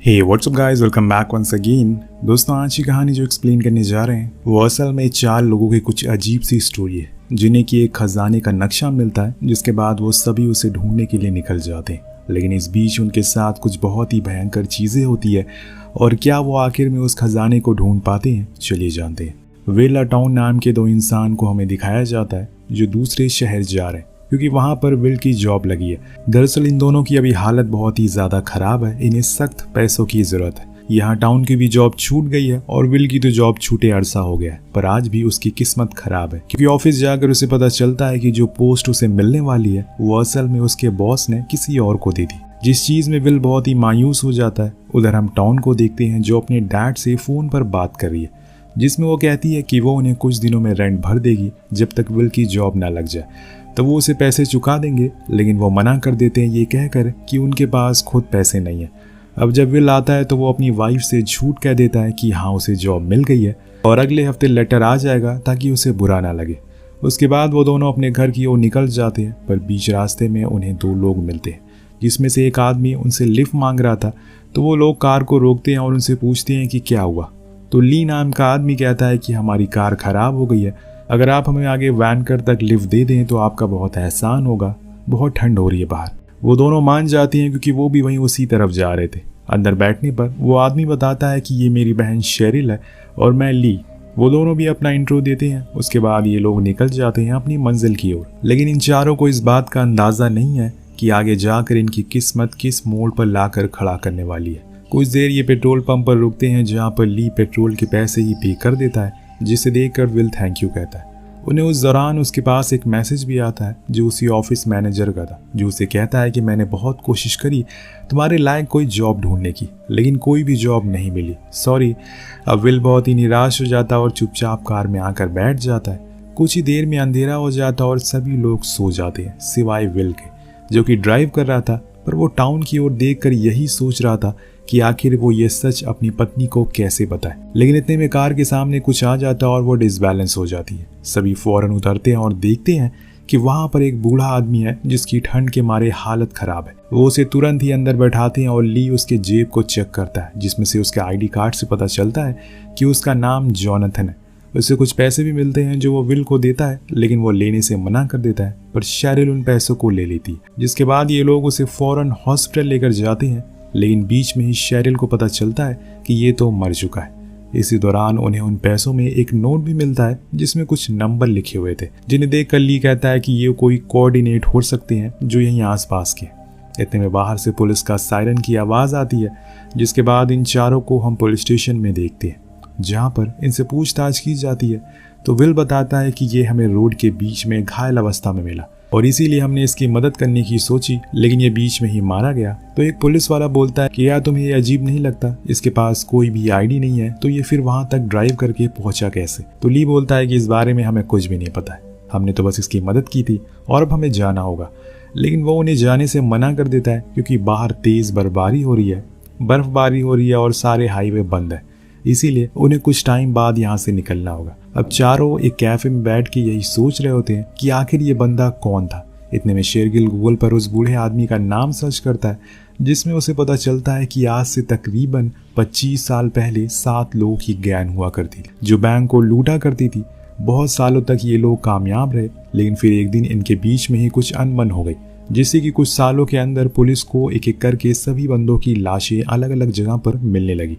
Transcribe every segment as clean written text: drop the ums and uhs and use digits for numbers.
हे what's up guys, welcome back once again. दोस्तों, आज की कहानी जो एक्सप्लेन करने जा रहे हैं वो असल में 4 लोगों की कुछ अजीब सी स्टोरी है, जिन्हें की एक खजाने का नक्शा मिलता है, जिसके बाद वो सभी उसे ढूंढने के लिए निकल जाते हैं। लेकिन इस बीच उनके साथ कुछ बहुत ही भयंकर चीजें होती है, और क्या वो आखिर में उस खजाने को ढूंढ पाते हैं, चलिए जानते हैं। विल टाउन नाम के 2 इंसान को हमें दिखाया जाता है जो दूसरे शहर जा रहे हैं, क्योंकि वहाँ पर विल की जॉब लगी है। दरअसल इन दोनों की अभी हालत बहुत ही ज़्यादा ख़राब है, इन्हें सख्त पैसों की ज़रूरत है। यहाँ टाउन की भी जॉब छूट गई है और विल की तो जॉब छूटे अरसा हो गया है, पर आज भी उसकी किस्मत ख़राब है, क्योंकि ऑफिस जाकर उसे पता चलता है कि जो पोस्ट उसे मिलने वाली है वो असल में उसके बॉस ने किसी और को दे दी, जिस चीज़ में विल बहुत ही मायूस हो जाता है। उधर हम टाउन को देखते हैं जो अपने डैड से फ़ोन पर बात कर रही है, जिसमें वो कहती है कि वो उन्हें कुछ दिनों में रेंट भर देगी जब तक विल की जॉब ना लग जाए, तो वो उसे पैसे चुका देंगे। लेकिन वो मना कर देते हैं ये कहकर कि उनके पास खुद पैसे नहीं है। अब जब विल आता है तो वो अपनी वाइफ से झूठ कह देता है कि हाँ उसे जॉब मिल गई है और अगले हफ्ते लेटर आ जाएगा ताकि उसे बुरा ना लगे। उसके बाद वो दोनों अपने घर की ओर निकल जाते हैं, पर बीच रास्ते में उन्हें 2 लोग मिलते हैं, जिसमें से एक आदमी उनसे लिफ्ट मांग रहा था। तो वो लोग कार को रोकते हैं और उनसे पूछते हैं कि क्या हुआ। तो ली नाम का आदमी कहता है कि हमारी कार खराब हो गई है, अगर आप हमें आगे वैनकर तक लिफ्ट दे दें तो आपका बहुत एहसान होगा, बहुत ठंड हो रही है बाहर। वो दोनों मान जाती हैं क्योंकि वो भी वहीं उसी तरफ जा रहे थे। अंदर बैठने पर वो आदमी बताता है कि ये मेरी बहन शेरिल है और मैं ली। वो दोनों भी अपना इंट्रो देते हैं। उसके बाद ये लोग निकल जाते हैं अपनी मंजिल की ओर। लेकिन इन चारों को इस बात का अंदाज़ा नहीं है कि आगे जाकर इनकी किस्मत किस मोड़ पर लाकर खड़ा करने वाली है। कुछ देर ये पेट्रोल पंप पर रुकते हैं, जहाँ पर ली पेट्रोल के पैसे ही पे कर देता है, जिसे देखकर विल थैंक यू कहता है। उन्हें उस दौरान उसके पास एक मैसेज भी आता है जो उसी ऑफिस मैनेजर का था, जो उसे कहता है कि मैंने बहुत कोशिश करी तुम्हारे लायक कोई जॉब ढूंढने की, लेकिन कोई भी जॉब नहीं मिली, सॉरी। अब विल बहुत ही निराश हो जाता है और चुपचाप कार में आकर बैठ जाता है। कुछ ही देर में अंधेरा हो जाता है और सभी लोग सो जाते हैं सिवाय विल के, जो कि ड्राइव कर रहा था। पर वो टाउन की ओर देखकर यही सोच रहा था कि आखिर वो ये सच अपनी पत्नी को कैसे बताए। लेकिन इतने में कार के सामने कुछ आ जाता है और वो डिसबैलेंस हो जाती है। सभी फौरन उतरते हैं और देखते हैं कि वहां पर एक बूढ़ा आदमी है जिसकी ठंड के मारे हालत खराब है। वो उसे तुरंत ही अंदर बैठाते हैं और ली उसके जेब को चेक करता है, जिसमें से उसके आईडी कार्ड से पता चलता है कि उसका नाम जॉनथन है। उसे कुछ पैसे भी मिलते हैं जो वो विल को देता है, लेकिन वो लेने से मना कर देता है, पर शेरिल उन पैसों को ले लेती है। जिसके बाद ये लोग उसे फौरन हॉस्पिटल लेकर जाते हैं, लेकिन बीच में ही शेरिल को पता चलता है कि ये तो मर चुका है। इसी दौरान उन्हें उन पैसों में एक नोट भी मिलता है जिसमें कुछ नंबर लिखे हुए थे, जिन्हें देखकर ली कहता है कि ये कोई कोऑर्डिनेट हो सकते हैं जो यहीं आसपास के। इतने में बाहर से पुलिस का सायरन की आवाज़ आती है, जिसके बाद इन चारों को हम पुलिस स्टेशन में देखते हैं, जहाँ पर इनसे पूछताछ की जाती है। तो विल बताता है कि ये हमें रोड के बीच में घायल अवस्था में मिला और इसीलिए हमने इसकी मदद करने की सोची, लेकिन ये बीच में ही मारा गया। तो एक पुलिस वाला बोलता है कि यार तुम्हें ये अजीब नहीं लगता, इसके पास कोई भी आईडी नहीं है, तो ये फिर वहां तक ड्राइव करके पहुंचा कैसे। तो ली बोलता है कि इस बारे में हमें कुछ भी नहीं पता है, हमने तो बस इसकी मदद की थी और अब हमें जाना होगा। लेकिन वो उन्हें जाने से मना कर देता है क्योंकि बाहर तेज बर्फबारी हो रही है और सारे हाईवे बंद है, इसीलिए उन्हें कुछ टाइम बाद यहाँ से निकलना होगा। अब चारों एक कैफे में बैठ के यही सोच रहे होते हैं कि आखिर ये बंदा कौन था। इतने में शेरगिल गूगल पर उस बूढ़े आदमी का नाम सर्च करता है, जिसमें उसे पता चलता है कि आज से तकरीबन 25 साल पहले 7 लोगों की गैंग हुआ करती थी जो बैंक को लूटा करती थी। बहुत सालों तक ये लोग कामयाब रहे, लेकिन फिर एक दिन इनके बीच में ही कुछ अनबन हो गई, जिससे कि कुछ सालों के अंदर पुलिस को एक एक करके सभी बंदों की लाशें अलग अलग जगह पर मिलने लगी।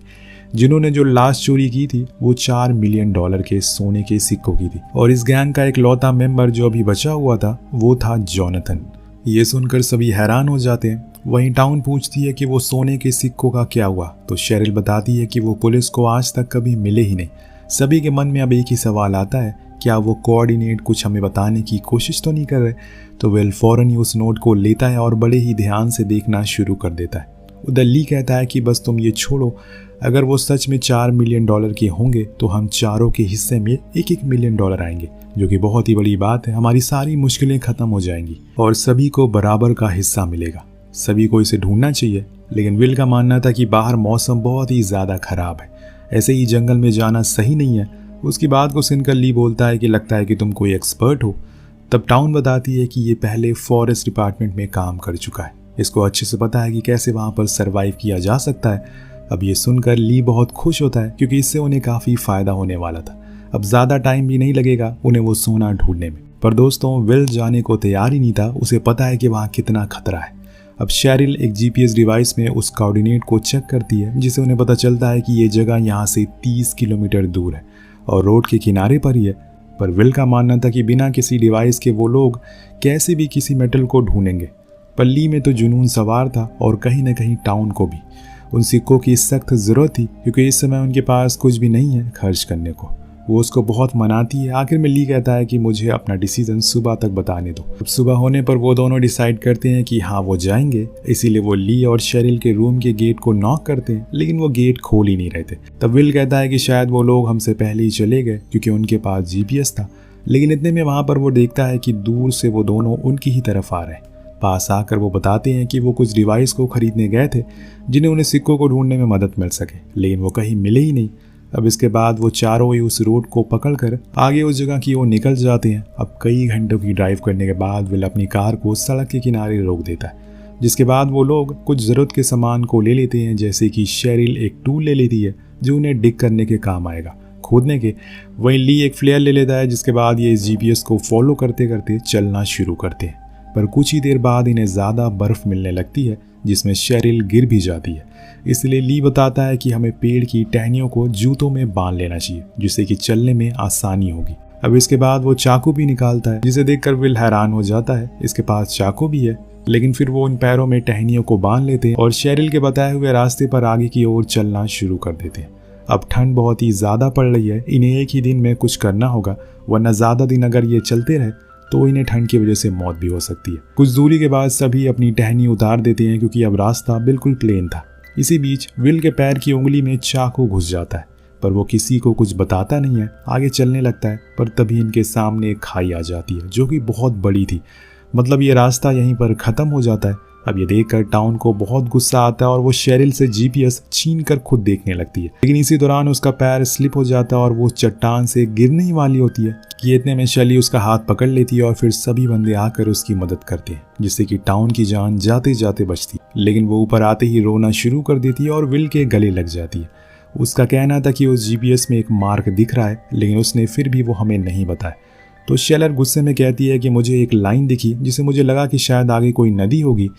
जिन्होंने जो लाश चोरी की थी वो $4 मिलियन के सोने के सिक्कों की थी, और इस गैंग का एक लौता मेंबर जो अभी बचा हुआ था वो था जॉनथन। ये सुनकर सभी हैरान हो जाते हैं। वहीं टाउन पूछती है कि वो सोने के सिक्कों का क्या हुआ, तो शेरिल बताती है कि वो पुलिस को आज तक कभी मिले ही नहीं। सभी के मन में अब एक ही सवाल आता है, क्या वो कोऑर्डिनेट कुछ हमें बताने की कोशिश तो नहीं कर रहे। तो विल फौरन ही उस नोट को लेता है और बड़े ही ध्यान से देखना शुरू कर देता है। उधर ली कहता है कि बस तुम ये छोड़ो, अगर वो सच में $4 मिलियन के होंगे तो हम चारों के हिस्से में $1-1 मिलियन आएंगे, जो कि बहुत ही बड़ी बात है। हमारी सारी मुश्किलें खत्म हो जाएंगी और सभी को बराबर का हिस्सा मिलेगा। सभी को इसे ढूंढना चाहिए। लेकिन विल का मानना था कि बाहर मौसम बहुत ही ज़्यादा खराब है, ऐसे ही जंगल में जाना सही नहीं है। उसकी बात को सुनकर ली बोलता है कि लगता है कि तुम कोई एक्सपर्ट हो। तब टाउन बताती है कि ये पहले फॉरेस्ट डिपार्टमेंट में काम कर चुका है, इसको अच्छे से पता है कि कैसे वहाँ पर सरवाइव किया जा सकता है। अब ये सुनकर ली बहुत खुश होता है क्योंकि इससे उन्हें काफ़ी फ़ायदा होने वाला था। अब ज़्यादा टाइम भी नहीं लगेगा उन्हें वो सोना ढूंढने में। पर दोस्तों विल जाने को तैयार ही नहीं था, उसे पता है कि वहाँ कितना खतरा है। अब शेरिल एक जीपीएस डिवाइस में उस कोऑर्डिनेट को चेक करती है, जिससे उन्हें पता चलता है कि ये जगह यहाँ से 30 किलोमीटर दूर है और रोड के किनारे पर ही है। पर विल का मानना था कि बिना किसी डिवाइस के वो लोग कैसे भी किसी मेटल को ढूंढेंगे। पर ली में तो जुनून सवार था और कहीं ना कहीं टाउन को भी उन सिक्कों की सख्त ज़रूरत थी, क्योंकि इस समय उनके पास कुछ भी नहीं है खर्च करने को। वो उसको बहुत मनाती है। आखिर में ली कहता है कि मुझे अपना डिसीजन सुबह तक बताने दो। अब सुबह होने पर वो दोनों डिसाइड करते हैं कि हाँ वो जाएंगे। इसीलिए वो ली और शेरिल के रूम के गेट को नॉक करते हैं, लेकिन वो गेट खोल ही नहीं रहे थे। तब विल कहता है कि शायद वो लोग हमसे पहले ही चले गए क्योंकि उनके पास जीपीएस था। लेकिन इतने में वहाँ पर वो देखता है कि दूर से वो दोनों उनकी ही तरफ आ रहे हैं। पास आकर वो बताते हैं कि वो कुछ डिवाइस को खरीदने गए थे जिन्हें उन्हें सिक्कों को ढूंढने में मदद मिल सके, लेकिन वो कहीं मिले ही नहीं। अब इसके बाद वो चारों ही उस रोड को पकड़कर आगे उस जगह की ओर निकल जाते हैं। अब कई घंटों की ड्राइव करने के बाद विल अपनी कार को सड़क के किनारे रोक देता है, जिसके बाद वो लोग कुछ ज़रूरत के सामान को ले लेते हैं, जैसे कि शेरिल एक टूल ले लेती है जो उन्हें डिग करने के काम आएगा खोदने के। वहीं ली एक फ्लेयर ले लेता है, जिसके बाद ये जीपीएस को फॉलो करते करते चलना शुरू करते हैं। पर कुछ ही देर बाद इन्हें ज़्यादा बर्फ़ मिलने लगती है, जिसमें शेरिल गिर भी जाती है। इसलिए ली बताता है कि हमें पेड़ की टहनियों को जूतों में बांध लेना चाहिए, जिससे कि चलने में आसानी होगी। अब इसके बाद वो चाकू भी निकालता है, जिसे देखकर विल हैरान हो जाता है। इसके पास चाकू भी है, लेकिन फिर वो उन पैरों में टहनियों को बांध लेते हैं और शेरिल के बताए हुए रास्ते पर आगे की ओर चलना शुरू कर देते हैं। अब ठंड बहुत ही ज़्यादा पड़ रही है, इन्हें एक ही दिन में कुछ करना होगा, वरना ज़्यादा दिन अगर ये चलते रहे तो इन्हें ठंड की वजह से मौत भी हो सकती है। कुछ दूरी के बाद सभी अपनी टहनी उतार देते हैं क्योंकि अब रास्ता बिल्कुल प्लेन था। इसी बीच विल के पैर की उंगली में चाकू घुस जाता है, पर वो किसी को कुछ बताता नहीं है, आगे चलने लगता है। पर तभी इनके सामने एक खाई आ जाती है जो कि बहुत बड़ी थी, मतलब ये रास्ता यहीं पर ख़त्म हो जाता है। अब ये देखकर टाउन को बहुत गुस्सा आता है और वो शेरिल से जीपीएस छीन कर खुद देखने लगती है। लेकिन इसी दौरान उसका पैर स्लिप हो जाता है और वो चट्टान से गिरने ही वाली होती है कि इतने में शली उसका हाथ पकड़ लेती है और फिर सभी बंदे आकर उसकी मदद करते हैं, जिससे कि टाउन की जान जाते जाते बचती। लेकिन वो ऊपर आते ही रोना शुरू कर देती है और विल के गले लग जाती है। उसका कहना था कि उस जीपीएस में एक मार्क दिख रहा है, लेकिन उसने फिर भी वो हमें नहीं बताया। तो शेलर गुस्से में कहती है कि मुझे एक लाइन दिखी जिससे मुझे लगा कि शायद आगे कोई नदी होगी।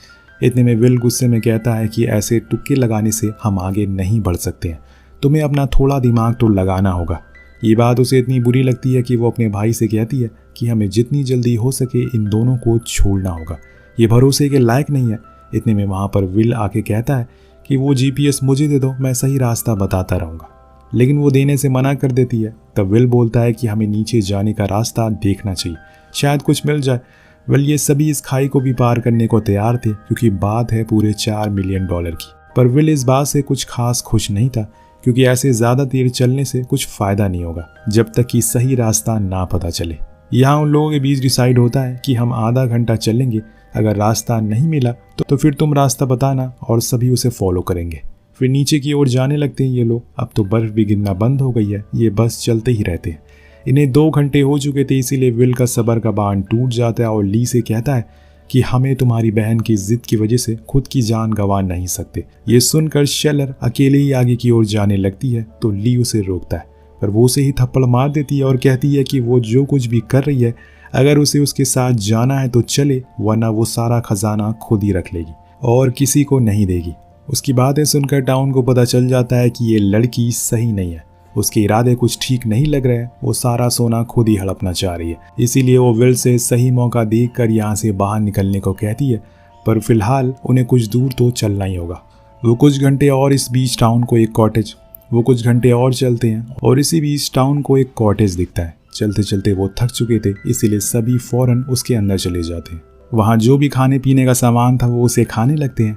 इतने में विल गुस्से में कहता है कि ऐसे तुक्के लगाने से हम आगे नहीं बढ़ सकते हैं, तुम्हें अपना थोड़ा दिमाग तो लगाना होगा। ये बात उसे इतनी बुरी लगती है कि वो अपने भाई से कहती है कि हमें जितनी जल्दी हो सके इन दोनों को छोड़ना होगा, ये भरोसे के लायक नहीं है। इतने में वहाँ पर विल आके कहता है कि वो जीपीएस मुझे दे दो, मैं सही रास्ता बताता रहूँगा, लेकिन वो देने से मना कर देती है। तब विल बोलता है कि हमें नीचे जाने का रास्ता देखना चाहिए, शायद कुछ मिल जाए। वेल ये सभी इस खाई को भी पार करने को तैयार थे क्योंकि बात है पूरे $4 मिलियन की। पर विल इस बात से कुछ खास खुश नहीं था, क्योंकि ऐसे ज़्यादा देर चलने से कुछ फ़ायदा नहीं होगा जब तक कि सही रास्ता ना पता चले। यहाँ उन लोगों के बीच डिसाइड होता है कि हम आधा घंटा चलेंगे, अगर रास्ता नहीं मिला तो फिर तुम रास्ता बताना और सभी उसे फॉलो करेंगे। फिर नीचे की ओर जाने लगते हैं ये लोग। अब तो बर्फ़ भी गिरना बंद हो गई है, ये बस चलते ही रहते हैं। इन्हें 2 घंटे हो चुके थे, इसीलिए विल का सब्र का बांध टूट जाता है और ली से कहता है कि हमें तुम्हारी बहन की जिद की वजह से खुद की जान गंवा नहीं सकते। ये सुनकर शेलर अकेले ही आगे की ओर जाने लगती है तो ली उसे रोकता है, पर वो उसे ही थप्पड़ मार देती है और कहती है कि वो जो कुछ भी कर रही है, अगर उसे उसके साथ जाना है तो चले, वरना वो सारा खजाना खुद ही रख लेगी और किसी को नहीं देगी। उसकी बातें सुनकर टाउन को पता चल जाता है कि ये लड़की सही नहीं है, उसके इरादे कुछ ठीक नहीं लग रहे हैं, वो सारा सोना खुद ही हड़पना चाह रही है। इसीलिए वो विल से सही मौका देखकर यहाँ से बाहर निकलने को कहती है, पर फिलहाल उन्हें कुछ दूर तो चलना ही होगा। वो कुछ घंटे और इस बीच टाउन को एक कॉटेज वो कुछ घंटे और चलते हैं और इसी बीच टाउन को एक कॉटेज दिखता है। चलते चलते वो थक चुके थे, इसीलिए सभी फौरन उसके अंदर चले जाते हैं। वहाँ जो भी खाने पीने का सामान था वो उसे खाने लगते हैं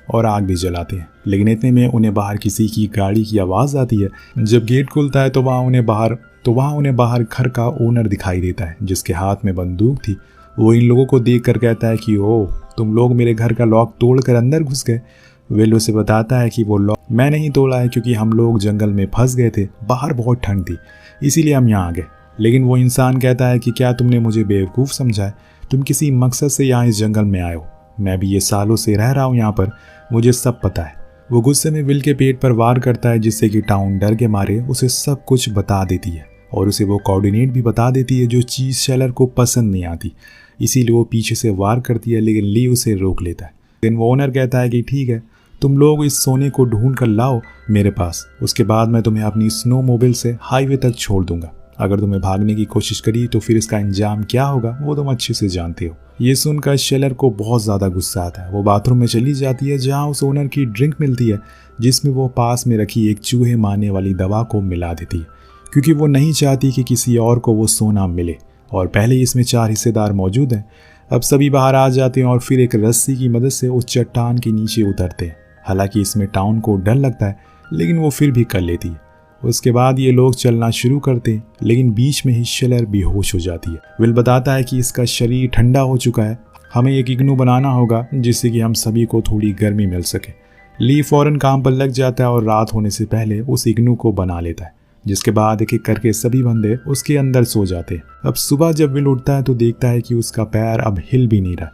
और आग भी जलाते हैं। लेकिन इतने में उन्हें बाहर किसी की गाड़ी की आवाज़ आती है। जब गेट खुलता है तो वहाँ उन्हें बाहर घर का ओनर दिखाई देता है, जिसके हाथ में बंदूक थी। वो इन लोगों को देख कर कहता है कि ओह, तुम लोग मेरे घर का लॉक तोड़कर अंदर घुस गए। विल उसे बताता है कि वो लॉक मैं नहीं तोड़ा है, क्योंकि हम लोग जंगल में फंस गए थे, बाहर बहुत ठंड थी, इसीलिए हम यहाँ आ गए। लेकिन वो इंसान कहता है कि क्या तुमने मुझे बेवकूफ़ समझा है? तुम किसी मकसद से यहाँ इस जंगल में आए हो। मैं भी ये सालों से रह रहा हूँ यहाँ पर, मुझे सब पता है। वो गुस्से में विल के पेट पर वार करता है, जिससे कि टाउन डर के मारे उसे सब कुछ बता देती है और उसे वो कोऑर्डिनेट भी बता देती है जो चीज़ शेलर को पसंद नहीं आती। इसीलिए वो पीछे से वार करती है, लेकिन ली उसे रोक लेता है। लेकिन वो ओनर कहता है कि ठीक है, तुम लोग इस सोने को ढूंढ कर लाओ मेरे पास, उसके बाद मैं तुम्हें अपनी स्नोमोबाइल से हाईवे तक छोड़ दूंगा। अगर तुम्हें भागने की कोशिश करी तो फिर इसका अंजाम क्या होगा वो तुम अच्छे से जानते हो। ये सुनकर शेलर को बहुत ज़्यादा गुस्सा आता है। वो बाथरूम में चली जाती है, जहाँ उस ओनर की ड्रिंक मिलती है, जिसमें वो पास में रखी एक चूहे मारने वाली दवा को मिला देती है, क्योंकि वो नहीं चाहती कि किसी और को वो सोना मिले। और पहले ही इसमें 4 हिस्सेदार मौजूद हैं। अब सभी बाहर आ जाते हैं और फिर एक रस्सी की मदद से उस चट्टान के नीचे उतरते हैं। हालांकि इसमें टाउन को डर लगता है, लेकिन वो फिर भी कर लेती है। उसके बाद ये लोग चलना शुरू करते हैं, लेकिन बीच में ही शेलर बेहोश हो जाती है। विल बताता है कि इसका शरीर ठंडा हो चुका है, हमें एक इग्नू बनाना होगा जिससे कि हम सभी को थोड़ी गर्मी मिल सके। ली फौरन काम पर लग जाता है और रात होने से पहले उस इग्नू को बना लेता है, जिसके बाद एक एक करके सभी बंदे उसके अंदर सो जाते हैं। अब सुबह जब विल उठता है तो देखता है कि उसका पैर अब हिल भी नहीं रहा।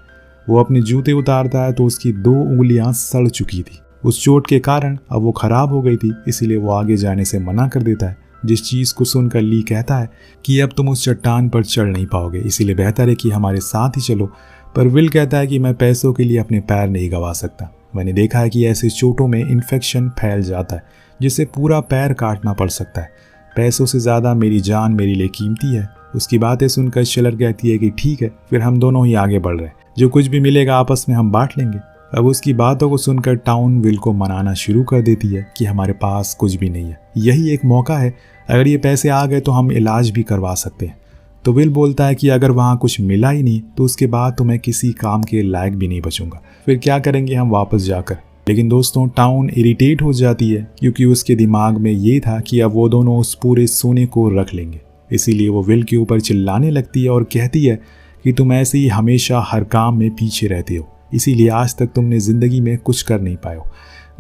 वो अपने जूते उतारता है तो उसकी 2 उंगलियां सड़ चुकी थी। उस चोट के कारण अब वो खराब हो गई थी, इसीलिए वो आगे जाने से मना कर देता है। जिस चीज़ को सुनकर ली कहता है कि अब तुम उस चट्टान पर चढ़ नहीं पाओगे, इसीलिए बेहतर है कि हमारे साथ ही चलो। पर विल कहता है कि मैं पैसों के लिए अपने पैर नहीं गंवा सकता। मैंने देखा है कि ऐसे चोटों में इन्फेक्शन फैल जाता है, जिससे पूरा पैर काटना पड़ सकता है। पैसों से ज़्यादा मेरी जान मेरे लिए कीमती है। उसकी बातें सुनकर शेलर कहती है कि ठीक है, फिर हम दोनों ही आगे बढ़ रहे हैं, जो कुछ भी मिलेगा आपस में हम बांट लेंगे। अब उसकी बातों को सुनकर टाउन विल को मनाना शुरू कर देती है कि हमारे पास कुछ भी नहीं है, यही एक मौका है, अगर ये पैसे आ गए तो हम इलाज भी करवा सकते हैं। तो विल बोलता है कि अगर वहाँ कुछ मिला ही नहीं तो उसके बाद तो मैं किसी काम के लायक भी नहीं बचूंगा, फिर क्या करेंगे हम वापस जाकर। लेकिन दोस्तों, टाउन इरिटेट हो जाती है, क्योंकि उसके दिमाग में ये था कि अब वो दोनों उस पूरे सोने को रख लेंगे। इसीलिए वो विल के ऊपर चिल्लाने लगती है और कहती है कि तुम ऐसे ही हमेशा हर काम में पीछे रहते हो, इसीलिए आज तक तुमने ज़िंदगी में कुछ कर नहीं पाए हो।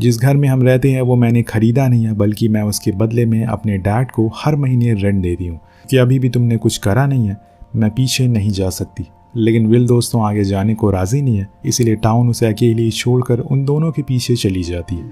जिस घर में हम रहते हैं वो मैंने ख़रीदा नहीं है, बल्कि मैं उसके बदले में अपने डैड को हर महीने रेंट देती हूँ। कि अभी भी तुमने कुछ करा नहीं है, मैं पीछे नहीं जा सकती। लेकिन विल दोस्तों आगे जाने को राज़ी नहीं है, इसीलिए टाउन उसे अकेली छोड़कर उन दोनों के पीछे चली जाती है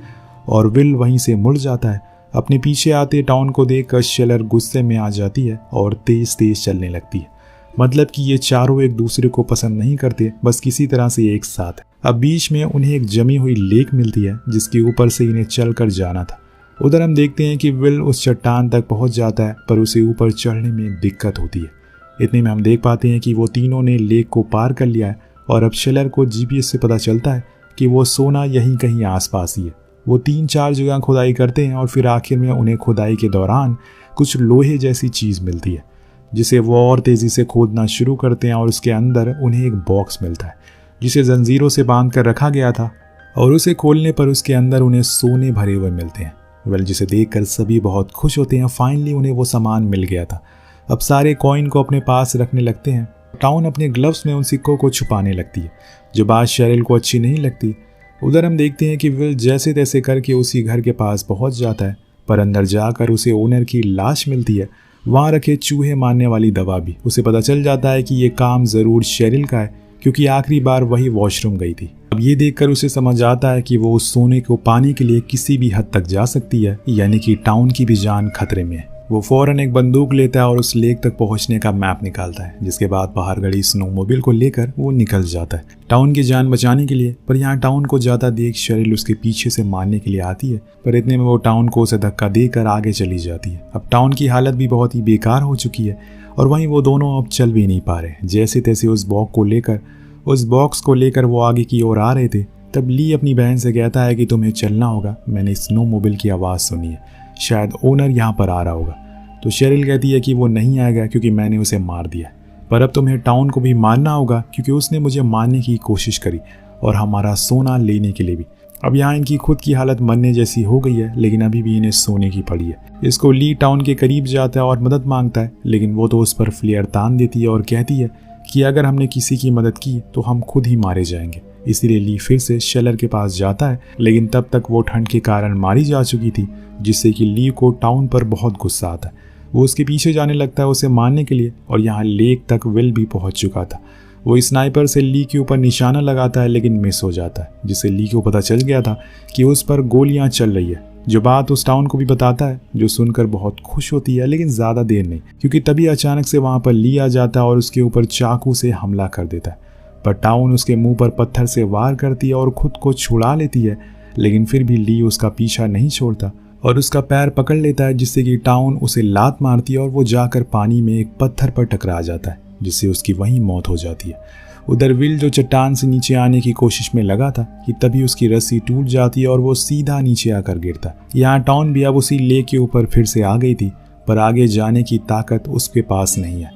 और विल वहीं से मुड़ जाता है। अपने पीछे आते टाउन को देखकर शेलर गुस्से में आ जाती है और तेज़ तेज़ चलने लगती है। मतलब कि ये चारों एक दूसरे को पसंद नहीं करते, बस किसी तरह से एक साथ है। अब बीच में उन्हें एक जमी हुई लेक मिलती है, जिसके ऊपर से इन्हें चलकर जाना था। उधर हम देखते हैं कि विल उस चट्टान तक पहुंच जाता है, पर उसे ऊपर चढ़ने में दिक्कत होती है। इतने में हम देख पाते हैं कि वो तीनों ने लेक को पार कर लिया है और अब शेलर को जीपीएस से पता चलता है कि वो सोना यहीं कहीं आसपास ही है। वो 3-4 जगह खुदाई करते हैं और फिर आखिर में उन्हें खुदाई के दौरान कुछ लोहे जैसी चीज़ मिलती है, जिसे वो और तेज़ी से खोदना शुरू करते हैं और उसके अंदर उन्हें एक बॉक्स मिलता है, जिसे जंजीरों से बांध कर रखा गया था, और उसे खोलने पर उसके अंदर उन्हें सोने भरे हुए मिलते हैं। वेल, जिसे देखकर सभी बहुत खुश होते हैं। फाइनली उन्हें वो सामान मिल गया था। अब सारे कॉइन को अपने पास रखने लगते हैं। टाउन अपने ग्लव्स में उन सिक्कों को छुपाने लगती है, जो बात शेरिल को अच्छी नहीं लगती। उधर हम देखते हैं कि विल जैसे तैसे करके उसी घर के पास पहुंच जाता है, पर अंदर जाकर उसे ओनर की लाश मिलती है, वहाँ रखे चूहे मारने वाली दवा भी। उसे पता चल जाता है कि ये काम ज़रूर शेरिल का है, क्योंकि आखिरी बार वही वॉशरूम गई थी। अब ये देखकर उसे समझ आता है कि वो उस सोने को पाने के लिए किसी भी हद तक जा सकती है, यानी कि टाउन की भी जान खतरे में है। वो फौरन एक बंदूक लेता है और उस लेक तक पहुंचने का मैप निकालता है, जिसके बाद बाहर खड़ी स्नोमोबाइल को लेकर वो निकल जाता है टाउन की जान बचाने के लिए। पर यहाँ टाउन को जाता देख शेरिल उसके पीछे से मारने के लिए आती है, पर इतने में वो टाउन को उसे धक्का देकर आगे चली जाती है। अब टाउन की हालत भी बहुत ही बेकार हो चुकी है और वहीं वो दोनों अब चल भी नहीं पा रहे। जैसे तैसे उस बॉक्स को लेकर वो आगे की ओर आ रहे थे, तब ली अपनी बहन से कहता है कि तुम्हें चलना होगा, मैंने स्नोमोबाइल की आवाज़ सुनी है, शायद ओनर यहाँ पर आ रहा होगा। तो शेरिल कहती है कि वो नहीं आएगा क्योंकि मैंने उसे मार दिया, पर अब तुम्हें टाउन को भी मारना होगा क्योंकि उसने मुझे मारने की कोशिश करी और हमारा सोना लेने के लिए भी। अब यहाँ इनकी खुद की हालत मरने जैसी हो गई है, लेकिन अभी भी इन्हें सोने की पड़ी है। इसको ली टाउन के करीब जाता है और मदद मांगता है, लेकिन वो तो उस पर फ्लेयर तान देती है और कहती है कि अगर हमने किसी की मदद की तो हम खुद ही मारे जाएंगे। इसीलिए ली फिर से शेलर के पास जाता है, लेकिन तब तक वो ठंड के कारण मारी जा चुकी थी, जिससे कि ली को टाउन पर बहुत गुस्सा आता है। वो उसके पीछे जाने लगता है उसे मारने के लिए, और यहाँ लेक तक विल भी पहुंच चुका था। वो स्नाइपर से ली के ऊपर निशाना लगाता है लेकिन मिस हो जाता है, जिससे ली को पता चल गया था कि उस पर गोलियां चल रही है। जो बात उस टाउन को भी बताता है, जो सुनकर बहुत खुश होती है, लेकिन ज़्यादा देर नहीं, क्योंकि तभी अचानक से वहाँ पर ली आ जाता है और उसके ऊपर चाकू से हमला कर देता है। पर टाउन उसके मुंह पर पत्थर से वार करती है और खुद को छुड़ा लेती है, लेकिन फिर भी ली उसका पीछा नहीं छोड़ता और उसका पैर पकड़ लेता है, जिससे कि टाउन उसे लात मारती है और वो जाकर पानी में एक पत्थर पर टकरा जाता है, जिससे उसकी वहीं मौत हो जाती है। उधर विल जो चट्टान से नीचे आने की कोशिश में लगा था कि तभी उसकी रस्सी टूट जाती है और वो सीधा नीचे आकर गिरता। यहाँ टाउन भी अब उसी लेक के ऊपर फिर से आ गई थी, पर आगे जाने की ताकत उसके पास नहीं है,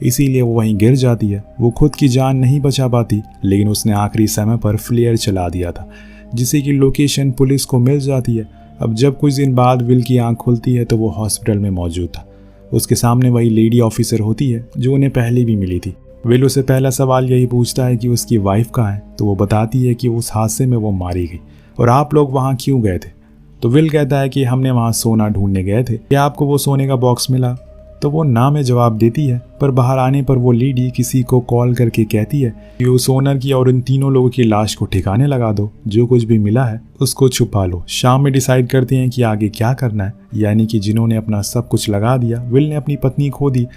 इसीलिए वो वहीं गिर जाती है। वो खुद की जान नहीं बचा पाती, लेकिन उसने आखिरी समय पर फ्लेयर चला दिया था, जिससे कि लोकेशन पुलिस को मिल जाती है। अब जब कुछ दिन बाद विल की आंख खुलती है तो वो हॉस्पिटल में मौजूद था। उसके सामने वही लेडी ऑफिसर होती है जो उन्हें पहले भी मिली थी। विल उसे पहला सवाल यही पूछता है कि उसकी वाइफ कहाँ है, तो वो बताती है कि उस हादसे में वो मारी गई और आप लोग वहाँ क्यों गए थे। तो विल कहता है कि हमने वहाँ सोना ढूंढने गए थे, क्या आपको वो सोने का बॉक्स मिला। तो वो ना में जवाब देती है, पर बाहर आने पर वो लेडी किसी को कॉल करके कहती है कि उस ओनर की और इन तीनों लोगों की लाश को ठिकाने लगा दो, जो कुछ भी मिला है उसको छुपा लो। शाम में डिसाइड करते हैं कि आगे क्या करना है, यानी कि जिन्होंने अपना सब कुछ लगा दिया। विल ने अपनी पत्नी खो दी,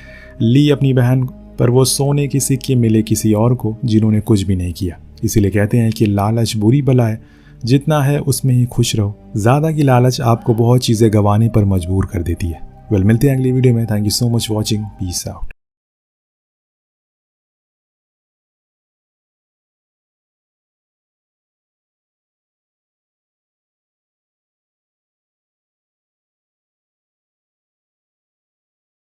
ली अपनी बहन, पर वो सोने के सिक्के मिले किसी और को जिन्होंने कुछ भी नहीं किया। इसीलिए कहते हैं कि लालच बुरी बला है, जितना है उसमें ही खुश रहो। ज़्यादा की लालच आपको बहुत चीज़ें गंवाने पर मजबूर कर देती है। मिलते हैं अगली वीडियो में। Thank you so much watching. Peace out.